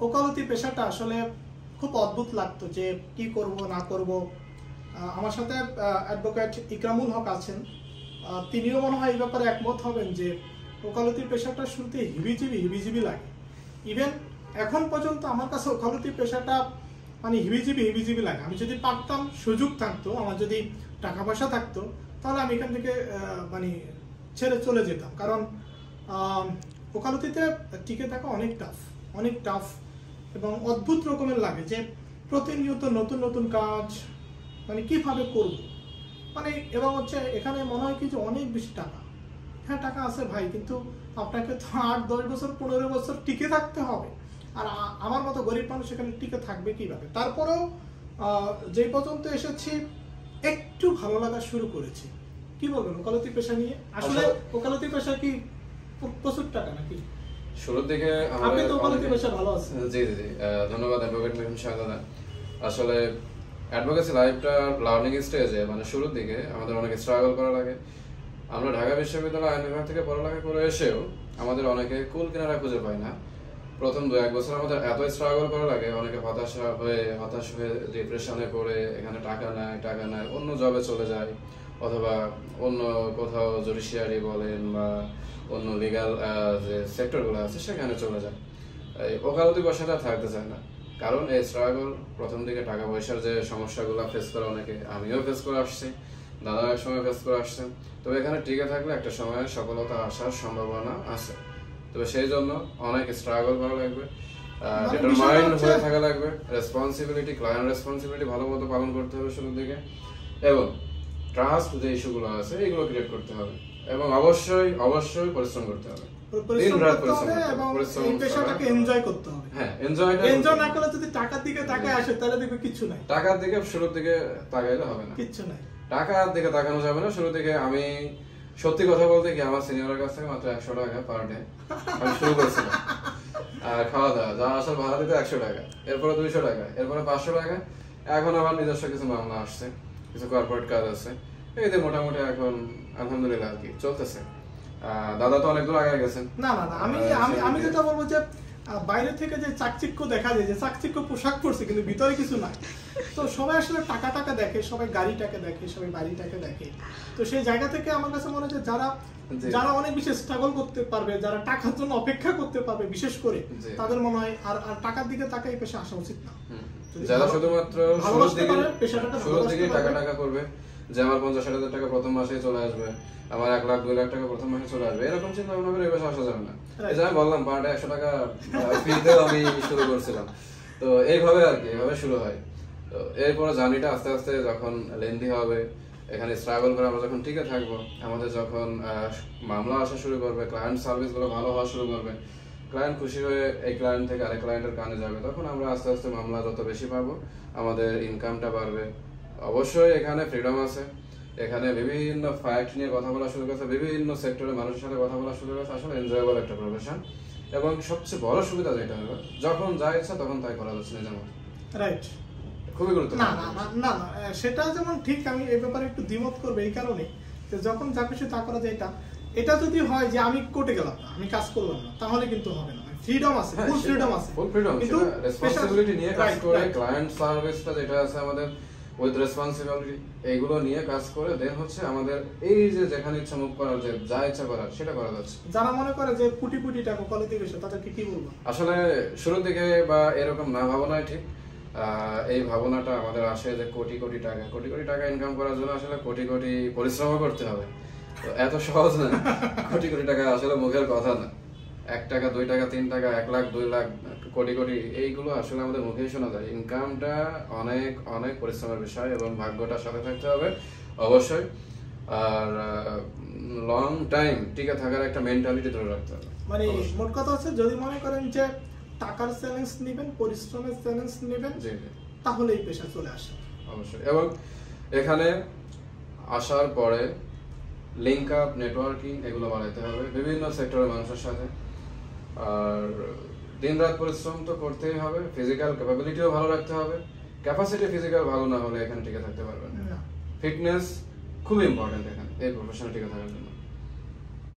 ওকালতি পেশাটা আসলে খুব অদ্ভুত লাগতো যে কি করব না করব। আমার সাথে অ্যাডভোকেট ইকরামুল হক আছেন, তিনিও মনে হয় এই ব্যাপারে একমত হবেন যে ওকালতি পেশাটা শুরুতে হিবিজিবি লাগে। ইভেন এখন পর্যন্ত আমার কাছে ওকালতি পেশাটা মানে হিবিজিবি লাগে। আমি যদি পারতাম, সুযোগ থাকতো, আমার যদি টাকা পয়সা থাকতো, তাহলে আমি এখান থেকে মানে ছেড়ে চলে যেতাম। কারণ ওকালতিতে টিকে থাকা অনেক টাফ এবং অদ্ভুত রকমের লাগে যে প্রতিনিয়ত নতুন নতুন কাজ মানে কিভাবে করব মানে, এবং হচ্ছে এখানে মনে হয় কি যে অনেক বেশি টাকা। হ্যাঁ টাকা আছে ভাই, কিন্তু আপনাকে তো 8-10 বছর 15 বছর টিকে থাকতে হবে। আর আমার মতো গরিব মানুষ এখানে টিকে থাকবে কিভাবে? তারপরেও যে পর্যন্ত এসেছি একটু ভালো লাগা শুরু করেছি। কি বলবেন ওকালতি পেশা নিয়ে? আসলে ওকালতি পেশা কি প্রচুর টাকা নাকি? শুরুর দিকে আপনি তো ওকালতি পেশা ভালো আছেন। জি জি জি, ধন্যবাদ অ্যাডভোকেট মিঠুন শাহজাদা। আসলে অ্যাডভোকেসি লাইফটা লার্নিং স্টেজে, মানে শুরুর দিকে আমাদের অনেক স্ট্রাগল করা লাগে। আমরা ঢাকা বিশ্ববিদ্যালয় আইন বিভাগ থেকে পড়ালেখা করে এসেও আমাদের অনেকে কুল কিনারা খুঁজে পায় না। প্রথম 2-1 বছর আমাদের এত স্ট্রাগল করা লাগে, অনেকে হতাশ হয়ে ডিপ্রেশনে পড়ে এখানে টাকা নেয় অন্য জবে চলে যায়, অথবা অন্য কোথাও জুডিশিয়ারি বলেন বা অন্য লিগাল যে সেক্টরগুলো আছে সেখানে চলে যায়। এই ওকালতি পেশাটা থাকতে চায় না, কারণ এই স্ট্রাগল প্রথম দিকে টাকা পয়সার যে সমস্যাগুলো ফেস করে অনেকে, আমিও ফেস করে আসছি, দাদা এক সময় ফেস করে আসছেন। তবে এখানে টিকে থাকলে একটা সময় সফলতা আসার সম্ভাবনা আছে। তবে সেই জন্য অনেক স্ট্রাগল করা লাগবে, ডিটারমাইন্ড হয়ে থাকা লাগবে, রেসপন্সিবিলিটি, ক্লায়েন্ট রেসপন্সিবিলিটি ভালো মতো পালন করতে হবে শুরুর দিকে, এবং ট্রাস্ট যে ইস্যুগুলো আছে এগুলো ক্রিয়েট করতে হবে, এবং অবশ্যই পরিশ্রম করতে হবে, দিন রাত পরিশ্রম করতে হবে, এই পেশাটাকে এনজয় করতে হবে। হ্যাঁ, এনজয় না করলে যদি টাকার দিকে তাকায় আসে তাহলে দেখবে কিছু নাই। টাকার দিকে শুরুর দিকে তাকাইলে হবে না, কিছু নাই, টাকার দিকে তাকানো যাবে না শুরু থেকে। আমি সত্যি কথা বলতে কি, আমার সিনিয়রের কাছ থেকে মাত্র 100 টাকা পার ডে আমি শুরু করেছিলাম, আর খাওয়া দাওয়া যা আসার ভাড়া দিতে 100 টাকা, এরপরে 200 টাকা, এরপরে 500 টাকা। এখন আমার নিজস্ব কিছু মামলা আসছে, কিছু কর্পোরেট কাজ আছে, এতে মোটামুটি এখন আলহামদুলিল্লাহ আর কি চলতেছে। দাদা তো অনেক দূর আগে গেছেন। না আমি যেটা বলবো যে বাইরে থেকে যে চাকচিক্য দেখা যায়, যে চাকচিক্য পোশাক পরছে কিন্তু ভিতরে কিছু নাই। তো সবাই আসলে টাকা দেখে, সবাই গাড়িটাকে দেখে, সবাই বাড়িটাকে দেখে। তো সেই জায়গা থেকে আমার কাছে মনে হয় যারা অনেক বেশি স্ট্রাগল করতে পারবে, যারা টাকার জন্য অপেক্ষা করতে পারবে বিশেষ করে, তাদের মনে হয় আর টাকার দিকে তাকাই এই পেশা আসা উচিত না। যারা শুধুমাত্র শুরুর দিকে টাকা করবে, যে আমার 50,000 টাকা প্রথম মাসে চলে আসবে, আমার 1 লাখ 2 লাখ টাকা প্রথম মাসে চলে আসবে, এরকম চিন্তা ভাবনা করে এবার আসা যাবে না। এই যে আমি বললাম পার ডে 100 টাকা ফিতেও আমি শুরু করছিলাম, তো এইভাবে আর কি এভাবে শুরু হয়। তো এরপরে জার্নিটা আস্তে আস্তে যখন লেন্দি হবে, এখানে স্ট্রাগল করে আমরা যখন টিকে থাকবো, আমাদের যখন মামলা আসা শুরু করবে, ক্লায়েন্ট সার্ভিস গুলো ভালো হওয়া শুরু করবে, ক্লায়েন্ট খুশি হয়ে এই ক্লায়েন্ট থেকে আরেক ক্লায়েন্টের কানে যাবে, তখন আমরা আস্তে আস্তে মামলা যত বেশি পাবো আমাদের ইনকামটা বাড়বে। অবশ্যই এখানে ফ্রিডম আছে, এখানে বিভিন্ন ফ্যাক্ট নিয়ে কথা বলা শুরু করছে, বিভিন্ন সেক্টরে মানুষের সাথে কথা বলা শুরু করছে। আসলে এনজয়েবল একটা প্রফেশন, এবং সবচেয়ে বড় সুবিধা যেটা হলো যখন যা ইচ্ছা তখন তাই করা যাচ্ছে নিজের মতো। রাইট, খুবই গুরুত্বপূর্ণ। না সেটা যেমন ঠিক, আমি এই ব্যাপারে একটু দ্বিমত করবো এই কারণে যে যখন যা কিছু তা করা যায়, এটা যদি হয় যে আমি কোর্টে গেলাম না, আমি কাজ করলাম না, তাহলে কিন্তু হবে না। ফ্রিডম আছে, ফুল ফ্রিডম আছে, কিন্তু রেসপন্সিবিলিটি নিয়ে কাজ করে, ক্লায়েন্ট সার্ভিসটা যেটা আছে আমাদের উইথ রেসপন্সিবিলিটি, এইগুলো নিয়ে কাজ করে দেন হচ্ছে আমাদের এই যে যেখানে ইচ্ছা মুভ করার, যে যা ইচ্ছা করার সেটা করা যাচ্ছে। যারা মনে করে যে কোটি টাকা কোয়ালিটি বেশি, তাদেরকে কি বলবো? আসলে শুরুর দিকে বা এরকম না ভাবনাই ঠিক। এই ভাবনাটা আমাদের আসে যে কোটি টাকা ইনকাম করার জন্য আসলে কোটি পরিশ্রম করতে হবে, তো এত সহজ না। কোটি টাকা আসলে মুখের কথা না। 1 টাকা 2 টাকা 3 টাকা 1 লাখ 2 লাখ কোটি এইগুলো আসলে আমাদের মুখেই শোনা যায়। ইনকামটা অনেক পরিশ্রমের বিষয়, এবং ভাগ্যটার সাথে থাকতে হবে অবশ্যই, আর লং টাইম টিকে থাকার একটা মেন্টালিটি ধরে রাখতে হবে। মানে মোট কথা হচ্ছে, যদি মনে করেন যে টাকার চ্যালেঞ্জ নেবেন, পরিশ্রমের চ্যালেঞ্জ নেবেন, তাহলে এই পেশা চলে আসে অবশ্যই। এবং এখানে আসার পরে লিঙ্ক আপ, নেটওয়ার্কিং এগুলো বাড়াইতে হবে বিভিন্ন সেক্টরের মানুষের সাথে, আর দিন রাত পরিশ্রম তো করতেই হবে, ফিজিক্যাল ক্যাপাবিলিটিও ভালো রাখতে হবে। ক্যাপাসিটি ফিজিক্যাল ভালো না হলে এখানে টিকে থাকতে পারবেন না। ফিটনেস খুব ইম্পর্টেন্ট এখানে এই প্রফেশনে টিকে থাকার জন্য।